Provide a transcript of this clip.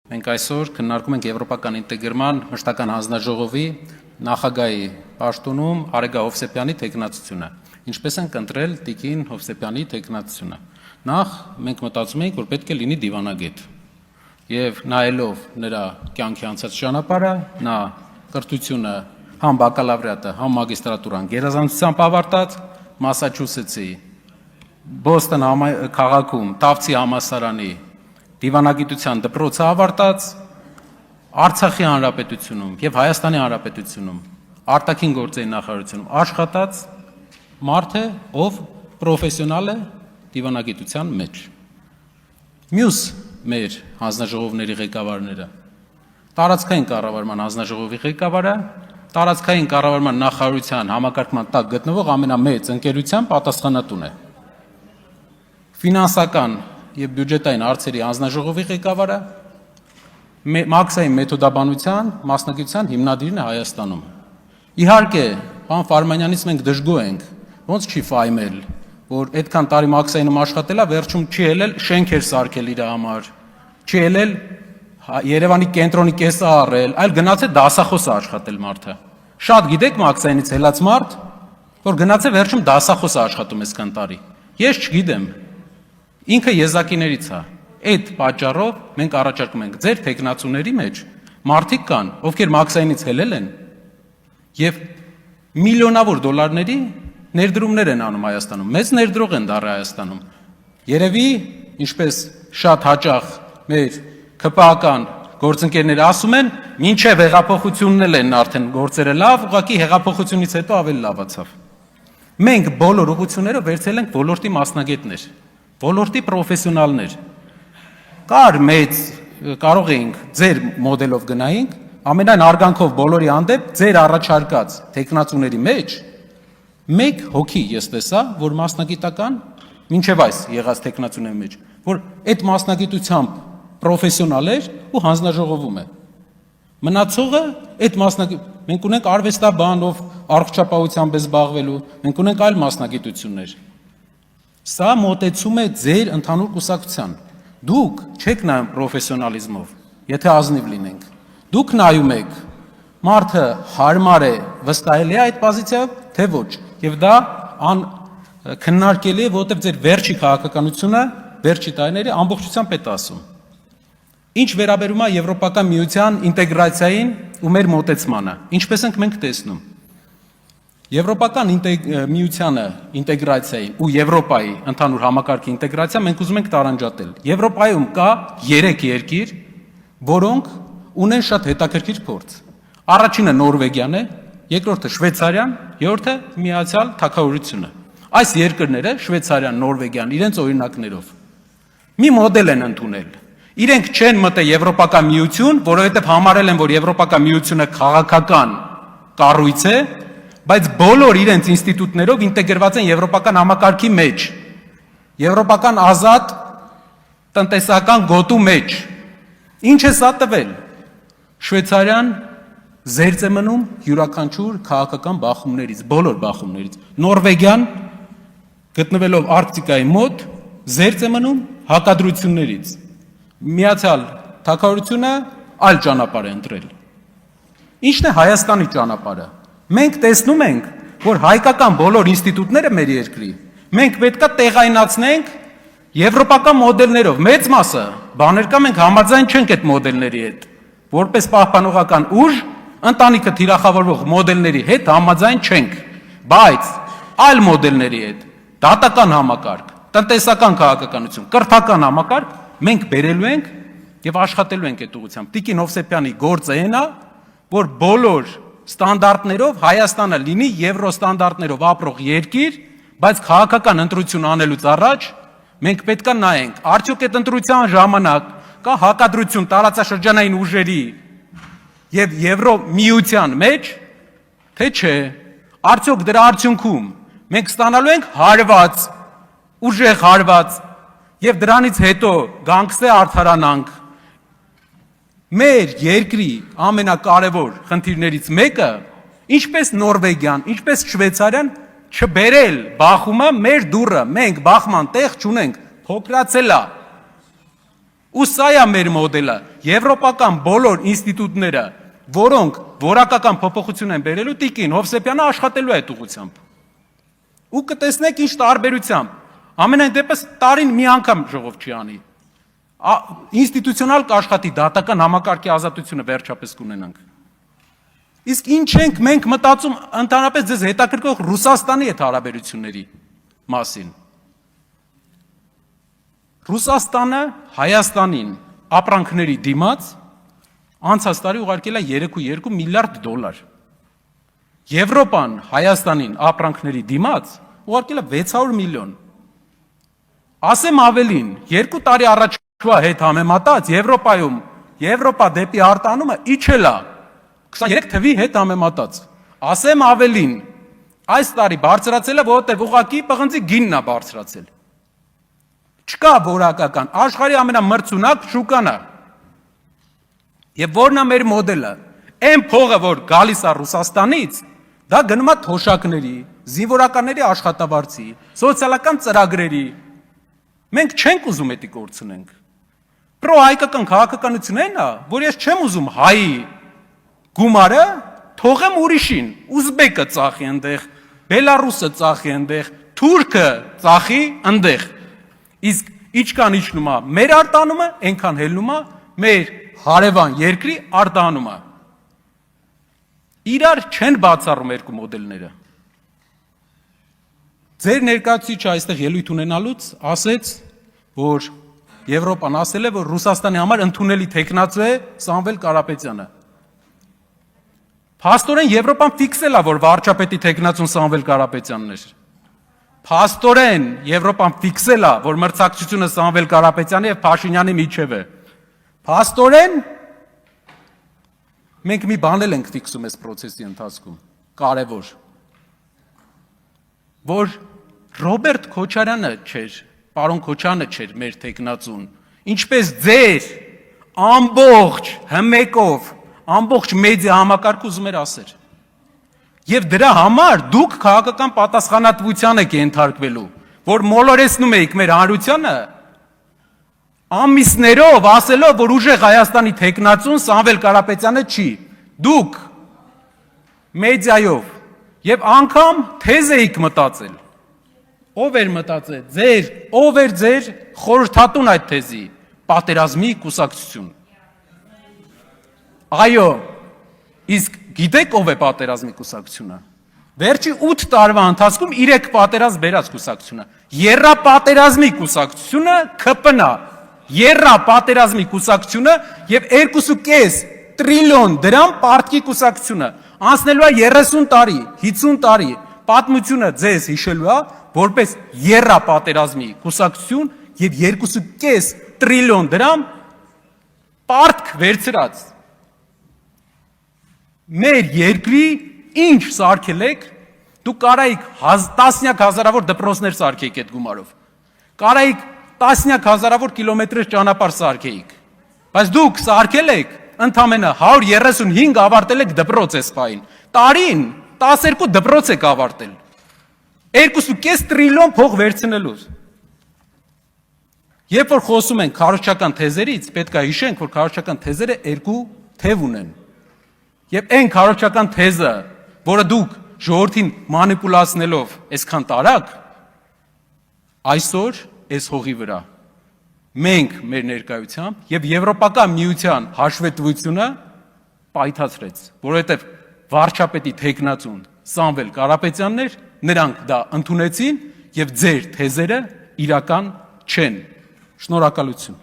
Մենք այսօր քննարկում ենք Եվրոպական ինտեգրման մշտական հանձնաժողովի նախագահի պաշտոնում Արեգա Հովսեփյանի թեկնածությունը։ Ինչպես ենք ընտրել Տիկին Հովսեփյանի թեկնածությունը։ Նախ մենք մտածում էինք, որ պետք է լինի դիվանագետ։ Եվ նայելով նրա կյանքի անցած ճանապարհը, նա կրթությունը համ բակալավրիատը, համ մագիստրատուրան գերազանցությամբ ավարտած, Մասաչուսեթսի Բոստոն քաղաքում Տավցի համալսարանի դիվանագիտության դպրոցը ավարտած, Արցախի հանրապետությունում եւ Հայաստանի հանրապետությունում արտաքին գործերի նախարարությունում աշխատած մարդ է, ով պրոֆեսիոնալ է դիվանագիտության մեջ։ Մյուս մեր հանձնաժողովների ղեկավարները տարածքային կառավարման հանձնաժողովի ղեկավարը, տարածքային կառավարման նախարարության համակարգման տակ գտնվող ամենամեծ ընկերության պատասխանատուն է։ Ֆինանսական եւ բյուջետային հարցերի հանձնաժողովի ղեկավարը, մաքսային մեթոդաբանության մասնագիտության հիմնադիրն է Հայաստանում։ Իհարկե, պարոն Ֆարմանյանից մենք դժգոհ ենք, ոնց չի ֆայմել, որ այդքան տարի մաքսայինում աշխատել է, վերջում չի ելել շենքեր սարքել իր համար, չի ելել Երևանի կենտրոնի կեսը առել, այլ գնաց է դասախոս աշխատել մարդը։ Շատ գիտեք մաքսայինից ելած մարդ, որ գնաց է վերջում դասախոս աշխատում այսքան տարի։ Ես չգիտեմ։ Ինքը եզակիներից է։ Այդ պատճառով մենք առաջարկում ենք ձեր թեկնածուների մեջ մարդիկ կան, ովքեր մաքսայինից ելել են եւ միլիոնավոր դոլարների ներդրումներ են անում Հայաստանում։ Մեծ ներդրող են դառել Հայաստանում։ Երևի, ինչպես շատ հաճախ մեր ԿՊԱ-ական գործընկերները ասում են, մինչև հեղափոխությունն են արդեն գործերը լավ, ուղղակի հեղափոխությունից հետո ավելի լավացավ։ Մենք բոլոր ուղղությունները վերցրել ենք ոլորտի մասնագետներ, ոլորտի պրոֆեսիոնալներ։ Կար մեծ, կարող էինք ձեր մոդելով գնայինք, ամենայն արգանքով բոլորի հանդեպ ձեր առաջարկած թեկնածուների մեջ մեկ հոգի ես տեսա, որ մասնագիտական, մինչև այս եղած թեկնածուների մեջ, որ այդ մասնագիտությամբ պրոֆեսիոնալ էր ու հանձնաժողովում է։ Մնացողը այդ մենք ունենք արվեստաբան, ով առողջապահությամբ է զբաղվելու, մենք ունենք այլ մասնագիտություններ։ Սա մոտեցում է ձեր ընդհանուր կուսակցության։ Դուք չեք նայում պրոֆեսիոնալիզմով, եթե ազնիվ լինենք։ Դուք նայում եք, մարդը հարմար է, վստահելի է այդ պոզիցիայով, թե ոչ։ Եվ դա քննարկելի է, որովհետև ձեր վերջի քաղաքականությունը, վերջի տարիների ամբողջությամբ է ասում։ Ինչ վերաբերում է Եվրոպական միության ինտեգրացիային ու մեր մոտեցմանը, ինչպես ենք մենք տեսնում։ Եվրոպական միությանը ինտեգրացիային ու Եվրոպայի ընդհանուր համակարգի ինտեգրացիա մենք ուզում ենք տարանջատել։ Եվրոպայում կա 3 երկիր, որոնք ունեն շատ հետաքրքիր փորձ։ Առաջինը Նորվեգիան է, երկրորդը Շվեյցարիան, երրորդը Միացյալ Թագավորությունը։ Այս երկրները Շվեյցարիան, Նորվեգիան իրենց օրինակներով մի մոդել են ընդունել։ Իրենք չեն մտել Եվրոպական միություն, որովհետև համարել են, որ Եվրոպական միությունը քաղաքական կառույց է, բայց բոլոր իրենց ինստիտուտներով ինտեգրված են եվրոպական համակարգի մեջ, եվրոպական ազատ տնտեսական գոտու մեջ։ Ինչ է սա տվել։ Շվեյցարիան զերծ է մնում յուրաքանչյուր քաղաքական բախումներից, բոլոր բախումներից։ Նորվեգիան գտնվելով Արկտիկայի մոտ զերծ է մնում հակադրություններից։ Միացյալ Թագավորությունը այլ ճանապարհ է ընտրել։ Ինչն է Հայաստանի ճանապարհը։ Մենք տեսնում ենք, որ հայկական բոլոր ինստիտուտները մեր երկրի մենք պետքա տեղայնացնենք եվրոպական մոդելներով։ Մեծ մասը բաներ կա, մենք համաձայն չենք այդ մոդելների հետ։ Որպես պահպանողական ուժ ընտանիքը թիրախավորող մոդելների հետ համաձայն չենք, բայց այլ մոդելների հետ, դատական համակարգ, տնտեսական քաղաքականություն, կրթական համակարգ մենք բերելու ենք եւ աշխատելու ենք այդ ուղղությամբ։ Տիկին Հովսեփյանի գործը այն է, որ բոլոր ստանդարտներով Հայաստանը լինի եվրո ստանդարտներով ապրող երկիր, բայց քաղաքական ընտրություն անելուց առաջ մենք պետք է նայենք, արդյոք այդ ընտրության ժամանակ կա հակադրություն տարածաշրջանային ուժերի եւ Եվրո միության մեջ, թե չէ։ Արդյոք դրա արդյունքում մենք ստանալու ենք հարված, ուժեղ հարված եւ դրանից հետո գանգստե արդարանանք։ Մեր երկրի ամենակարևոր խնդիրներից մեկը, ինչպես Նորվեգիան, ինչպես Շվեյցարիան, չբերել բախումը մեր դուռը, մենք բախման տեղ չունենք, փոքրացել է։ Ու սա է մեր մոդելը։ եվրոպական բոլոր ինստիտուտները, որոնք որակական փոփոխություն են բերելու, Տիկին Հովսեփյանը աշխատելու է այդ ուղղությամբ։ Ու կտեսնեք ինչ տարբերությամբ։ Ամենայն դեպս տարին մի անգամ ժողով չի անի։ Ինստիտուցիոնալ կաշխատի դատական համակարգի ազատությունը վերջապես կունենանք։ Իսկ ինչ ենք մենք մտածում ընդհանրապես ձեզ հետաքրքրող Ռուսաստանի հետ հարաբերությունների մասին։ Ռուսաստանը Հայաստանին ապրանքների դիմաց անցած տարի ուղարկել է 3.2 միլիարդ դոլար։ Եվրոպան Հայաստանին ապրանքների դիմաց ուղարկել է 600 միլիոն։ Ասեմ ավելին, 2 տարի առաջվա հետ համեմատած Եվրոպայում Եվրոպա դեպի արտանումը իջել է 23 թվի հետ համեմատած։ Ասեմ ավելին, այս տարի բարձրացել է, որովհետև ուղղակի պղնձի գինն է բարձրացել։ Չկա որակական, աշխարհի ամենամրցունակ շուկան է։ Եվ որն է մեր մոդելը։ Այն փողը, որ գալիս է Ռուսաստանից, դա գնում է թոշակների, զինվորականների աշխատավարձի, սոցիալական ծրագրերի։ Մենք չենք ուզում դա կորցնենք։ Պրոհայկական քաղաքականությունն այն է, որ ես չեմ ուզում հայի գումարը թողեմ ուրիշին, ուզբեկը ծախի այնտեղ, բելարուսը ծախի այնտեղ, թուրքը ծախի այնտեղ։ Իսկ ինչքան իջնում է մեր արտանումը, այնքան հելնում է մեր հարևան երկրի արտանումը։ Իրար չեն բացառում երկու մոդելները։ Ձեր ներկայացուցիչը այստեղ ելույթ ունենալուց ասեց, որ Եվրոպան ասել է, որ Ռուսաստանի համար ընդունելի թեկնածու է Սամվել Կարապետյանը։ Փաստորեն Եվրոպան ֆիքսել է, որ վարչապետի թեկնածուն Սամվել Կարապետյանն էր։ Փաստորեն Եվրոպան ֆիքսել է, որ մրցակցությունը Սամվել Կարապետյանի եւ Փաշինյանի միջև է։ Փաստորեն մենք մի բան ենք ֆիքսում այս process-ի ընթացքում, կարևոր, որ Ռոբերտ Քոչարյանը չէր, պարոն Քոչարյանը չէր մեր թեկնածուն, ինչպես ձեր ամբողջ հմեկով, ամբողջ մեդիա համակարգը ուզում էր ասել։ Եվ դրա համար դուք քաղաքական պատասխանատվության եք ենթարկվելու, որ մոլորեցնում եք մեր հանրությանը, ամիսներով ասելով, որ ուժեղ Հայաստանի թեկնածուն Սամվել Կարապետյանը չի, դուք մեդիայով եւ անգամ թեզ էիք մտածել, ով էր մտածել, ով էր ձեր խորհրդատուն այդ թեզի, պատերազմի կուսակցություն։ Այո, իսկ գիտեք ով է պատերազմի կուսակցությունը։ Վերջի 8 տարվա ընթացքում 3 պատերազմ բերած կուսակցությունը։ Եռապատերազմի կուսակցությունը ԿՊՆ, եռապատերազմի կուսակցությունը եւ 2.5 տրիլիոն դրամ պարտքի կուսակցությունը։ Անցնելու է 30 տարի, 50 տարի, պատմությունը ձեզ հիշելու է, որպես եռապատերազմի կուսակցություն եւ 2.5 տրիլիոն դրամ պարտք վերցրած։ Մեր երկրի ինչ սարքել եք, դուք կարայիք տասնյակ հազարավոր դպրոցներ սարքեիք այդ գումարով, կարայիք տասնյակ հազարավոր կիլոմետրեր ճանապարհ սարքեիք, բայց դուք սարքել եք ընդամենը 135 ավարտել եք դպրոց այս պահին, տարին 12 դպրոց եք ավարտել, 2.5 տրիլիոն փող վերցնելուց։ Երբ որ խոսում ենք քարոզչական թեզերից, պետք է հիշենք, որ քարոզչական թեզերը երկու թև ունեն։ Եվ այն քարոզչական թեզը, որը դուք ժողովրդին մանիպուլացնելով այսքան տարաք, այսօր այս հողի վրա մենք մեր ներկայությամբ եւ Եվրոպական միության հաշվետվությունը պայթացրեց, որովհետեւ վարչապետի թեկնածուն Սամվել Կարապետյանն էր, նրանք դա ընդունեցին եւ ձեր թեզերը իրական չեն։ Շնորհակալություն։